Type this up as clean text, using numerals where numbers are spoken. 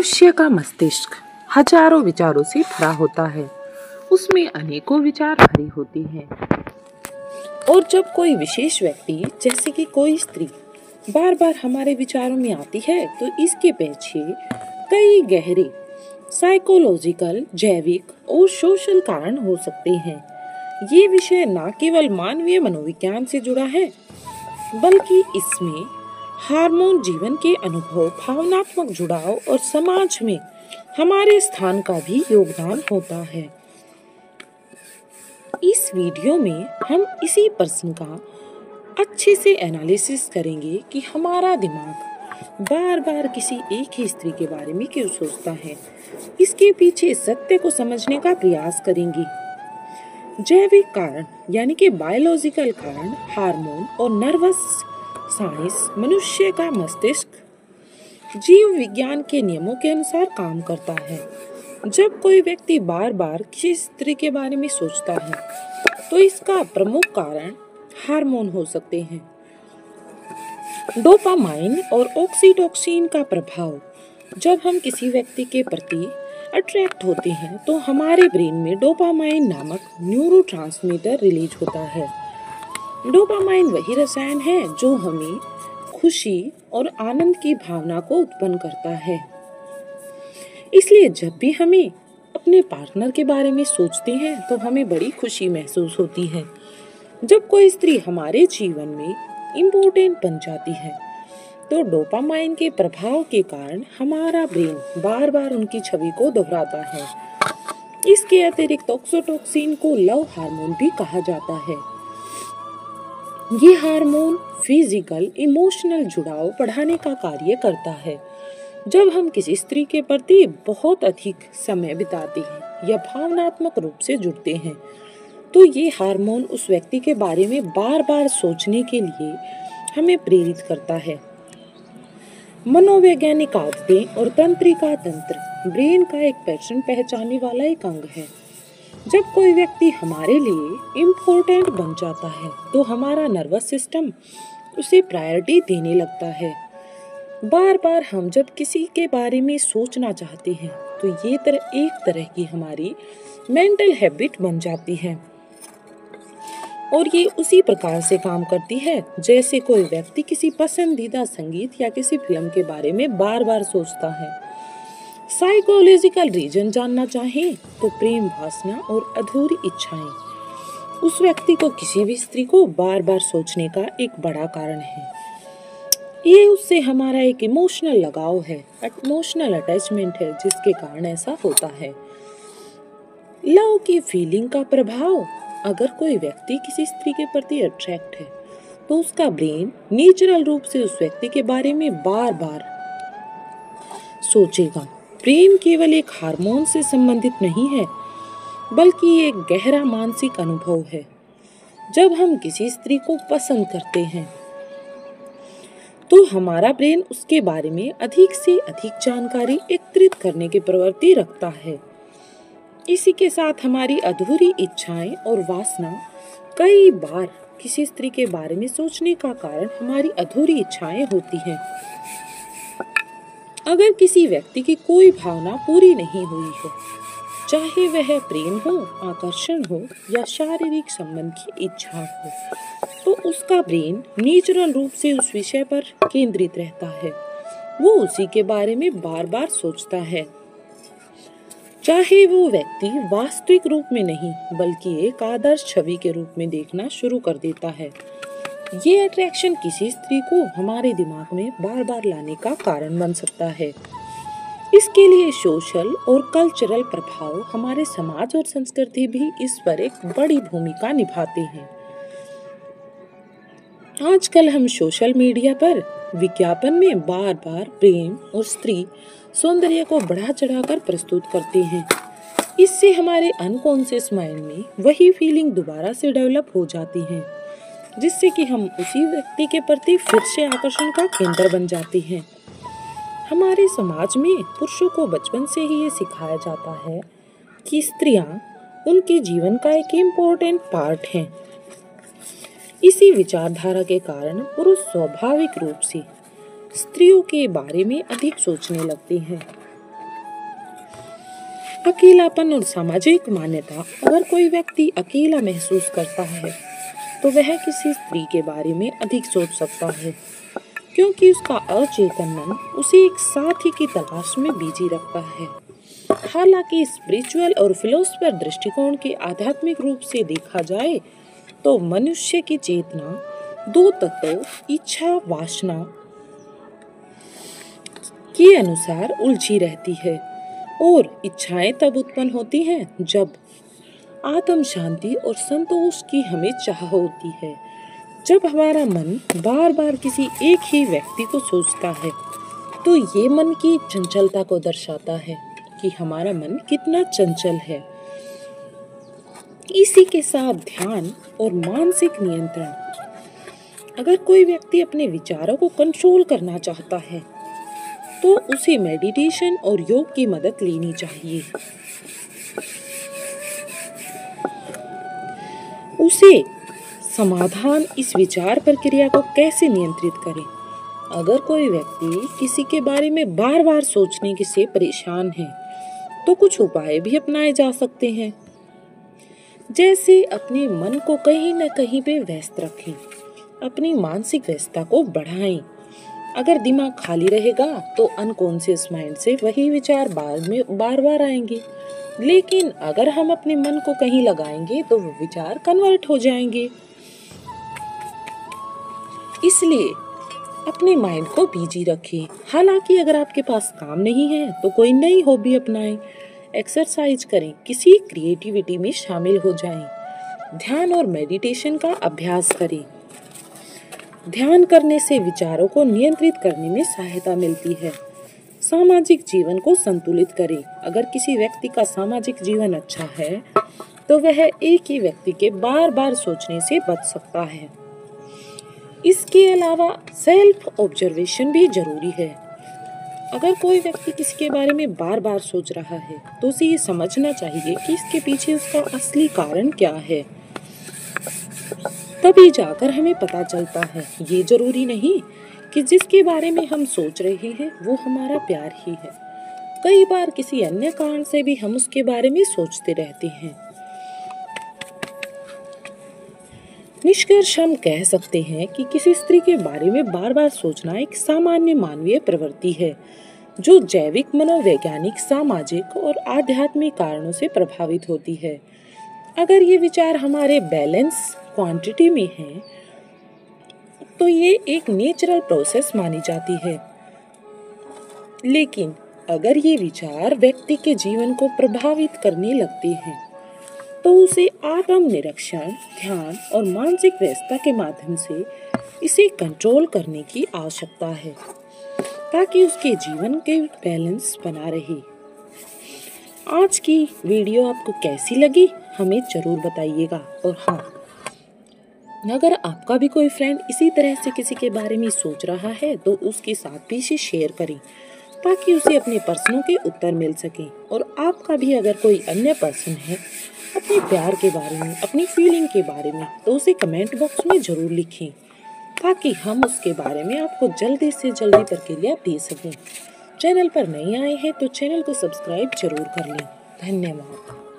मनुष्य का मस्तिष्क हजारों विचारों से भरा होता है। उसमें अनेकों विचार भरी होती हैं। और जब कोई विशेष व्यक्ति जैसे कि कोई स्त्री बार बार हमारे विचारों में आती है तो इसके पीछे कई गहरे साइकोलॉजिकल, जैविक और सोशल कारण हो सकते हैं। ये विषय न केवल मानवीय मनोविज्ञान से जुड़ा है बल्कि इसमें हार्मोन, जीवन के अनुभव, भावनात्मक जुड़ाव और समाज में हमारे स्थान का भी योगदान होता है। इस वीडियो में हम इसी प्रश्न का अच्छे से एनालिसिस करेंगे कि हमारा दिमाग बार बार किसी एक ही स्त्री के बारे में क्यों सोचता है। इसके पीछे सत्य को समझने का प्रयास करेंगे। जैविक कारण यानी कि बायोलॉजिकल कारण, हार्मोन और नर्वस साइंस मनुष्य का मस्तिष्क जीव विज्ञान के नियमों के अनुसार काम करता है। जब कोई व्यक्ति बार बार किसी स्त्री के बारे में सोचता है तो इसका प्रमुख कारण हार्मोन हो सकते हैं। डोपामाइन और ऑक्सीटोसिन का प्रभाव। जब हम किसी व्यक्ति के प्रति अट्रैक्ट होते हैं तो हमारे ब्रेन में डोपामाइन नामक न्यूरोट्रांसमीटर रिलीज होता है। डोपामाइन वही रसायन है जो हमें खुशी और आनंद की भावना को उत्पन्न करता है। इसलिए जब भी हमें अपने पार्टनर के बारे में सोचते हैं तो हमें बड़ी खुशी महसूस होती है। जब कोई स्त्री हमारे जीवन में इम्पोर्टेंट बन जाती है तो डोपामाइन के प्रभाव के कारण हमारा ब्रेन बार बार उनकी छवि को दोहराता है। इसके अतिरिक्त ऑक्सीटोसिन को लव हार्मोन भी कहा जाता है। ये हार्मोन फिजिकल, इमोशनल जुड़ाव बढ़ाने का कार्य करता है। जब हम किसी स्त्री के प्रति बहुत अधिक समय बिताते हैं या भावनात्मक रूप से जुड़ते हैं तो ये हार्मोन उस व्यक्ति के बारे में बार बार सोचने के लिए हमें प्रेरित करता है। मनोवैज्ञानिक आदतें और तंत्रिका तंत्र ब्रेन का एक पैटर्न पहचानने वाला एक अंग है। जब कोई व्यक्ति हमारे लिए इम्पोर्टेंट बन जाता है तो हमारा नर्वस सिस्टम उसे प्रायोरिटी देने लगता है। बार बार हम जब किसी के बारे में सोचना चाहते हैं तो ये एक तरह की हमारी मेंटल हैबिट बन जाती है और ये उसी प्रकार से काम करती है जैसे कोई व्यक्ति किसी पसंदीदा संगीत या किसी फिल्म के बारे में बार बार सोचता है। साइकोलॉजिकल रीजन जानना चाहें तो प्रेम वासना और अधूरी इच्छाएं उस व्यक्ति को किसी भी स्त्री को बार बार सोचने का एक बड़ा कारण है। ये उससे हमारा एक इमोशनल लगाव है, इमोशनल अटैचमेंट है जिसके कारण ऐसा होता है। लव की फीलिंग का प्रभाव। अगर कोई व्यक्ति किसी स्त्री के प्रति अट्रैक्ट है तो उसका ब्रेन नेचुरल रूप से उस व्यक्ति के बारे में बार बार सोचेगा। प्रेम केवल एक हार्मोन से संबंधित नहीं है बल्कि एक गहरा मानसिक अनुभव है। जब हम किसी स्त्री को पसंद करते हैं तो हमारा ब्रेन उसके बारे में अधिक से अधिक जानकारी एकत्रित करने की प्रवृत्ति रखता है। इसी के साथ हमारी अधूरी इच्छाएं और वासना। कई बार किसी स्त्री के बारे में सोचने का कारण हमारी अधूरी इच्छाएं होती हैं। अगर किसी व्यक्ति की कोई भावना पूरी नहीं हुई हो, चाहे वह प्रेम हो, आकर्षण हो या शारीरिक संबंध की इच्छा हो, तो उसका ब्रेन नेचुरल रूप से उस विषय पर केंद्रित रहता है। वो उसी के बारे में बार बार सोचता है, चाहे वो व्यक्ति वास्तविक रूप में नहीं बल्कि एक आदर्श छवि के रूप में देखना शुरू कर देता है। ये अट्रैक्शन किसी स्त्री को हमारे दिमाग में बार बार लाने का कारण बन सकता है। इसके लिए सोशल और कल्चरल प्रभाव, हमारे समाज और संस्कृति भी इस पर एक बड़ी भूमिका निभाते हैं। आजकल हम सोशल मीडिया पर विज्ञापन में बार बार प्रेम और स्त्री सौंदर्य को बढ़ा चढ़ाकर प्रस्तुत करते हैं। इससे हमारे अनकॉन्शियस माइंड में वही फीलिंग दोबारा से डेवलप हो जाती है जिससे कि हम उसी व्यक्ति के प्रति फिर से आकर्षण का केंद्र बन जाते हैं। हमारे समाज में पुरुषों को बचपन से ही ये सिखाया जाता है कि स्त्रियां उनके जीवन का एक इम्पोर्टेंट पार्ट हैं। इसी विचारधारा के कारण पुरुष स्वाभाविक रूप से स्त्रियों के बारे में अधिक सोचने लगते हैं। अकेलापन और सामाजिक मान्यता। अगर कोई व्यक्ति अकेला महसूस करता है तो वह किसी स्त्री के बारे में अधिक सोच सकता है, क्योंकि उसका अचेतन मन उसे एक साथी की तलाश में बिजी रखता है। हालांकि स्पिरिचुअल और फिलोसफर दृष्टिकोण के आध्यात्मिक रूप से देखा जाए तो मनुष्य की चेतना दो तत्वों इच्छा वासना के अनुसार उलझी रहती है, और इच्छाएं तब उत्पन्न होती हैं जब आत्म शांति और संतोष की हमें चाह होती है। जब हमारा मन बार बार किसी एक ही व्यक्ति को सोचता है तो ये मन की चंचलता को दर्शाता है कि हमारा मन कितना चंचल है। इसी के साथ ध्यान और मानसिक नियंत्रण। अगर कोई व्यक्ति अपने विचारों को कंट्रोल करना चाहता है तो उसे मेडिटेशन और योग की मदद लेनी चाहिए। उसे समाधान इस विचार प्रक्रिया को कैसे नियंत्रित करें। अगर कोई व्यक्ति किसी के बारे में बार बार सोचने से परेशान है तो कुछ उपाय भी अपनाए जा सकते हैं, जैसे अपने मन को कहीं न कहीं पे व्यस्त रखें, अपनी मानसिक व्यस्तता को बढ़ाएं। अगर दिमाग खाली रहेगा तो अनकॉन्शियस माइंड से वही विचार बार बार आएंगे, लेकिन अगर हम अपने मन को कहीं लगाएंगे तो वो विचार कन्वर्ट हो जाएंगे। इसलिए अपने माइंड को बिजी रखें। हालांकि अगर आपके पास काम नहीं है तो कोई नई हॉबी अपनाएं, एक्सरसाइज करें, किसी क्रिएटिविटी में शामिल हो जाएं, ध्यान और मेडिटेशन का अभ्यास करें। ध्यान करने से विचारों को नियंत्रित करने में सहायता मिलती है। सामाजिक जीवन को संतुलित करें। अगर किसी व्यक्ति का सामाजिक जीवन अच्छा है तो वह एक ही व्यक्ति के बार बार सोचने से बच सकता है। इसके अलावा सेल्फ ऑब्जर्वेशन भी जरूरी है। अगर कोई व्यक्ति किसी के बारे में बार बार सोच रहा है तो उसे ये समझना चाहिए कि इसके पीछे उसका असली कारण क्या है, तभी जाकर हमें पता चलता है। ये जरूरी नहीं कि जिसके बारे में हम सोच रहे हैं वो हमारा प्यार ही है। कई बार किसी अन्य कारण से भी हम उसके बारे में सोचते रहते हैं। निष्कर्ष हम कह सकते हैं कि किसी स्त्री के बारे में बार बार सोचना एक सामान्य मानवीय प्रवृत्ति है जो जैविक, मनोवैज्ञानिक, सामाजिक और आध्यात्मिक कारणों से प्रभावित होती है। अगर ये विचार हमारे बैलेंस क्वांटिटी में है तो ये एक नेचुरल प्रोसेस मानी जाती है, लेकिन अगर ये विचार व्यक्ति के जीवन को प्रभावित करने लगते हैं तो उसे आत्म निरीक्षण, ध्यान और मानसिक व्यस्तता के माध्यम से इसे कंट्रोल करने की आवश्यकता है ताकि उसके जीवन के बैलेंस बना रहे। आज की वीडियो आपको कैसी लगी हमें जरूर बताइएगा। और हाँ, अगर आपका भी कोई फ्रेंड इसी तरह से किसी के बारे में सोच रहा है तो उसके साथ भी इसे शेयर करें ताकि उसे अपने प्रश्नों के उत्तर मिल सके। और आपका भी अगर कोई अन्य पर्सन है अपने प्यार के बारे में, अपनी फीलिंग के बारे में, तो उसे कमेंट बॉक्स में जरूर लिखें ताकि हम उसके बारे में आपको जल्दी से जल्दी प्रक्रिया दे सकें। चैनल पर नए आए हैं तो चैनल को सब्सक्राइब जरूर कर लें। धन्यवाद।